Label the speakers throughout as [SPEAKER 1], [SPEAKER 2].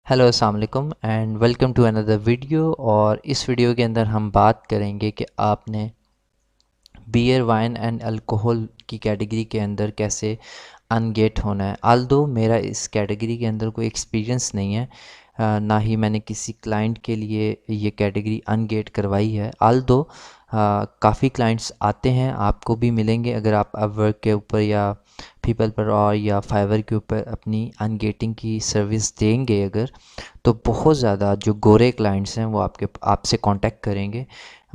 [SPEAKER 1] Hello अस्सलाम वालेकुम and welcome to another video. और इस वीडियो के अंदर हम बात करेंगे कि आपने बियर वाइन एंड अल्कोहल की कैटेगरी के अंदर कैसे अनगेट होना है। आल्दो मेरा इस कैटेगरी के अंदर कोई एक्सपीरियंस नहीं है, ना ही मैंने किसी क्लाइंट के लिए ये कैटेगरी अनगेट करवाई है। आल्दो काफ़ी क्लाइंट्स आते हैं, आपको भी मिलेंगे अगर आप अपवर्क के ऊपर या पीपल पर और या फाइवर के ऊपर अपनी अनगेटिंग की सर्विस देंगे अगर, तो बहुत ज़्यादा जो गोरे क्लाइंट्स हैं वो आपसे कांटेक्ट करेंगे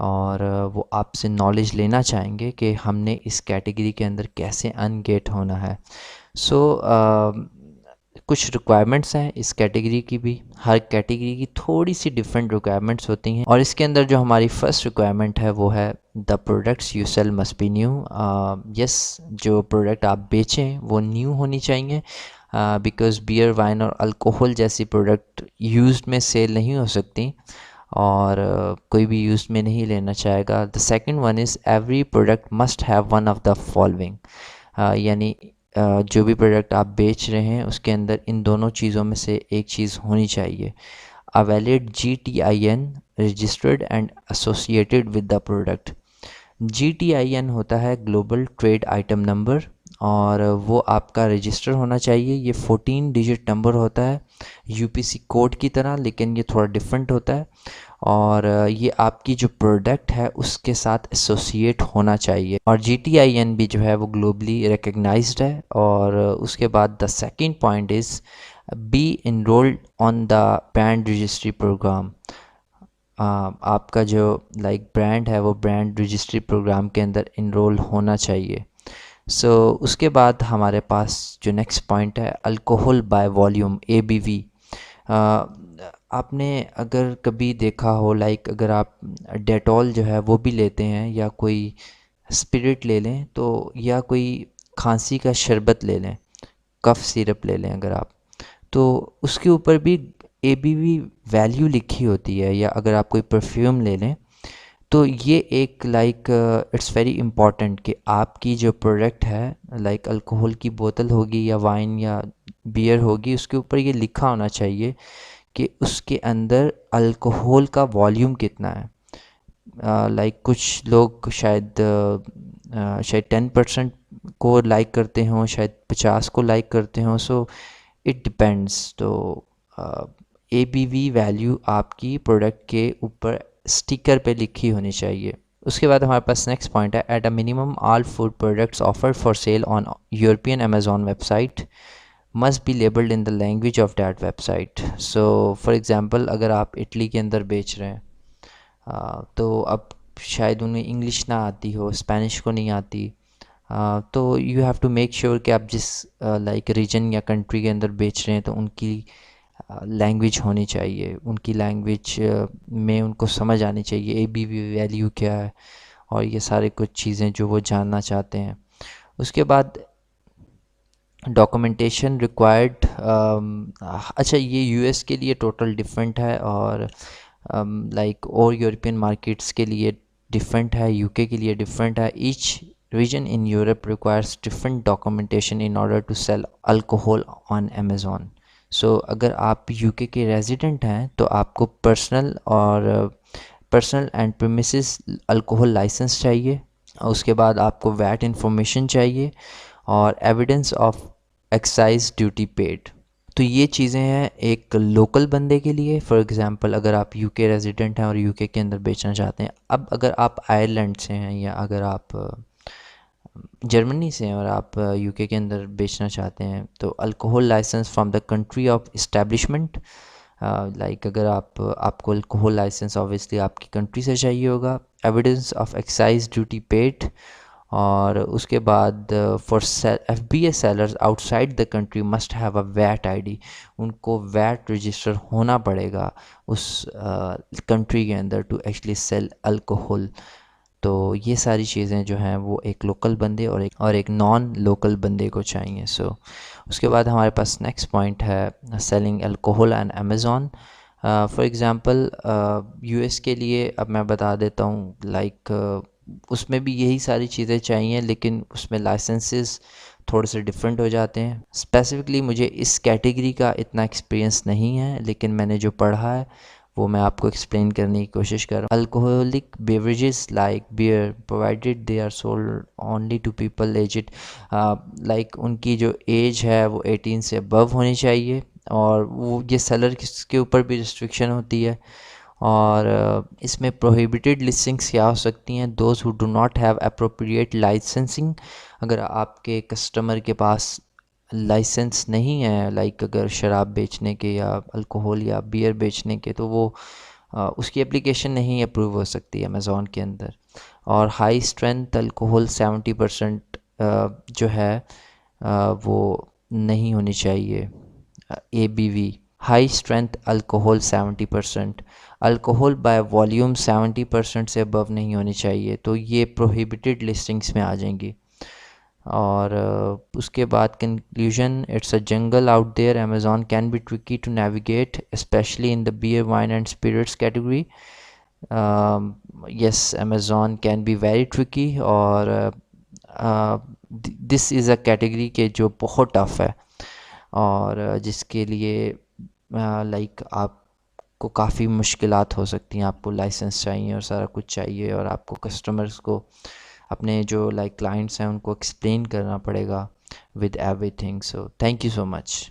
[SPEAKER 1] और वो आपसे नॉलेज लेना चाहेंगे कि हमने इस कैटेगरी के अंदर कैसे अनगेट होना है। सो कुछ रिक्वायरमेंट्स हैं इस कैटेगरी की भी। हर कैटेगरी की थोड़ी सी डिफरेंट रिक्वायरमेंट्स होती हैं और इसके अंदर जो हमारी फर्स्ट रिक्वायरमेंट है वो है the products you sell must be new. Yes, जो प्रोडक्ट आप बेचें वो न्यू होनी चाहिए, बिकॉज़ बियर वाइन और अल्कोहल जैसी प्रोडक्ट यूज्ड में सेल नहीं हो सकती और कोई भी यूज़ में नहीं लेना चाहेगा। The second one is every product must have one of the following, यानी जो भी प्रोडक्ट आप बेच रहे हैं उसके अंदर इन दोनों चीज़ों में से एक चीज़ होनी चाहिए। A valid GTIN registered and associated with the product. GTIN होता है ग्लोबल ट्रेड आइटम नंबर और वो आपका रजिस्टर होना चाहिए। ये 14 डिजिट नंबर होता है UPC कोड की तरह, लेकिन ये थोड़ा डिफरेंट होता है और ये आपकी जो प्रोडक्ट है उसके साथ एसोसिएट होना चाहिए। और GTIN भी जो है वो ग्लोबली रिकग्नाइज्ड है। और उसके बाद the second point is be enrolled on the brand registry program. आपका जो ब्रांड है वो ब्रांड रजिस्ट्री प्रोग्राम के अंदर इनरोल होना चाहिए। उसके बाद हमारे पास जो नेक्स्ट पॉइंट है अल्कोहल बाय वॉल्यूम ABV। आपने अगर कभी देखा हो, अगर आप डेटॉल जो है वो भी लेते हैं या कोई स्पिरिट ले लें तो, या कोई खांसी का शरबत ले लें, कफ़ सिरप ले लें अगर आप, तो उसके ऊपर भी ABV वैल्यू लिखी होती है। या अगर आप कोई परफ्यूम ले लें तो ये एक इट्स वेरी इम्पॉर्टेंट कि आपकी जो प्रोडक्ट है अल्कोहल की बोतल होगी या वाइन या बियर होगी, उसके ऊपर ये लिखा होना चाहिए कि उसके अंदर अल्कोहल का वॉल्यूम कितना है। कुछ लोग शायद 10% को लाइक करते हों, शायद 50 को लाइक करते हों। So it depends. तो ABV वैल्यू आपकी प्रोडक्ट के ऊपर स्टिकर पे लिखी होनी चाहिए। उसके बाद हमारे पास नेक्स्ट पॉइंट है at a minimum all food products offered for sale on European Amazon website must be labelled in the language of that website. So for example अगर आप इटली के अंदर बेच रहे हैं, तो अब शायद उन्हें इंग्लिश ना आती हो, स्पेनिश को नहीं आती, तो you have to make sure कि आप जिस रीजन या कंट्री के अंदर बेच रहे हैं तो उनकी लैंग्वेज होनी चाहिए, उनकी लैंग्वेज में उनको समझ आनी चाहिए ABV वैल्यू क्या है और ये सारे कुछ चीज़ें जो वो जानना चाहते हैं। उसके बाद डॉक्यूमेंटेशन रिक्वायर्ड। अच्छा, ये US के लिए टोटल डिफरेंट है और और यूरोपियन मार्केट्स के लिए डिफरेंट है, UK के लिए डिफरेंट है। Each region in Europe requires different documentation in order to sell alcohol on Amazon. अगर आप UK के रेजिडेंट हैं तो आपको personal and premises alcohol license चाहिए। उसके बाद आपको वैट इंफॉर्मेशन चाहिए और evidence of excise duty paid. तो ये चीज़ें हैं एक लोकल बंदे के लिए। फॉर एग्ज़ाम्पल अगर आप UK रेजिडेंट हैं और UK के अंदर बेचना चाहते हैं। अब अगर आप आयरलैंड से हैं या अगर आप जर्मनी से हैं और आप UK के अंदर बेचना चाहते हैं तो alcohol license from the country of establishment. अगर आपको अल्कोहल लाइसेंस ऑब्वियसली आपकी कंट्री से चाहिए होगा। Evidence of excise duty paid. और उसके बाद for FBA sellers outside the country must have a VAT ID। उनको वैट रजिस्टर होना पड़ेगा उस कंट्री के अंदर टू एक्चुअली सेल अल्कोहल। तो ये सारी चीज़ें जो हैं वो एक लोकल बंदे और एक नॉन लोकल बंदे को चाहिए। उसके बाद हमारे पास नेक्स्ट पॉइंट है selling alcohol and Amazon. For example US के लिए अब मैं बता देता हूँ, उसमें भी यही सारी चीज़ें चाहिए, लेकिन उसमें लाइसेंसेस थोड़े से डिफरेंट हो जाते हैं। स्पेसिफिकली मुझे इस कैटेगरी का इतना एक्सपीरियंस नहीं है, लेकिन मैंने जो पढ़ा है वो मैं आपको एक्सप्लेन करने की कोशिश कर रहा हूँ। Alcoholic beverages like beer provided they are sold only to people aged, like उनकी जो एज है वो 18 से अबव होनी चाहिए, और वो ये सेलर के ऊपर भी रिस्ट्रिक्शन होती है। और इसमें प्रोहिबिटेड लिस्टिंग्स क्या हो सकती हैं? Those who do not have appropriate licensing, अगर आपके कस्टमर के पास लाइसेंस नहीं है, लाइक अगर शराब बेचने के या अल्कोहल या बियर बेचने के, तो वो उसकी एप्लीकेशन नहीं अप्रूव हो सकती है अमेज़ॉन के अंदर। और हाई स्ट्रेंथ अल्कोहल 70% जो है वो नहीं होनी चाहिए। ABV, high strength alcohol 70%, alcohol by volume 70% से अबव नहीं होनी चाहिए, तो ये प्रोहिबिटेड लिस्टिंग्स में आ जाएंगी। और उसके बाद conclusion, it's a jungle out there, Amazon can be tricky to navigate specially in the beer wine and spirits category. yes, Amazon can be very tricky, और दिस इज़ अ कैटेगरी के जो बहुत tough है, और जिसके लिए like आपको काफ़ी मुश्किलात हो सकती हैं। आपको लाइसेंस चाहिए और सारा कुछ चाहिए, और आपको कस्टमर्स को, अपने जो लाइक क्लाइंट्स हैं, उनको एक्सप्लेन करना पड़ेगा with everything. So thank you so much.